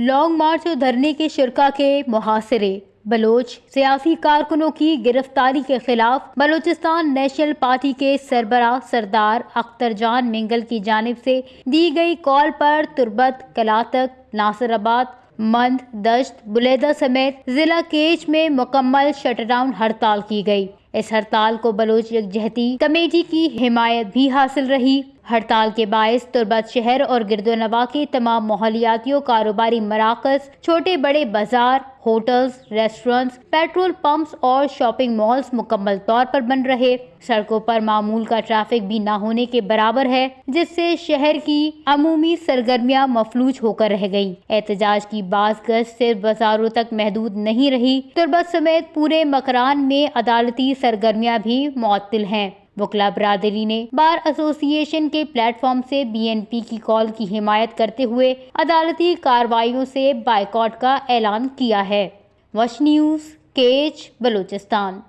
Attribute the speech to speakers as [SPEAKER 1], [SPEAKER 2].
[SPEAKER 1] Long march اور دھرنے کے شرکا کے محاصرے، بلوچ سیاسی کارکنوں کی گرفتاری کے خلاف بلوچستان نیشنل پارٹی کے سربراہ سردار اختر جان منگل کی جانب سے دی گئی کال پر تربت، کلاتک، ناصر آباد، مند، دشت، بلیدہ سمیت ضلع کیچ میں مکمل شٹ ڈاؤن ہڑتال کی گئی۔ اس ہڑتال کو بلوچ یکجہتی کمیٹی کی حمایت بھی حاصل رہی۔ ہڑتال کے باعث تربت شہر اور گرد و نواح کے تمام ماحولیاتی و کاروباری مراکز، چھوٹے بڑے بازار، ہوٹلز، ریسٹورنٹس، پیٹرول پمپس اور شاپنگ مالز مکمل طور پر بند رہے۔ سڑکوں پر معمول کا ٹریفک بھی نہ ہونے کے برابر ہے، جس سے شہر کی عمومی سرگرمیاں مفلوج ہو کر رہ گئیں۔ احتجاج کی بعض گشت صرف بازاروں تک محدود نہیں رہی۔ تربت سمیت پورے مکران میں عدالتی سرگرمیاں بھی معطل ہیں۔ وکلاء برادری نے بار ایسوسی ایشن کے پلیٹ فارم سے BNP کی کال کی حمایت کرتے ہوئے عدالتی کارروائیوں سے بائیکاٹ کا اعلان کیا ہے۔ وش نیوز، کیچ، بلوچستان۔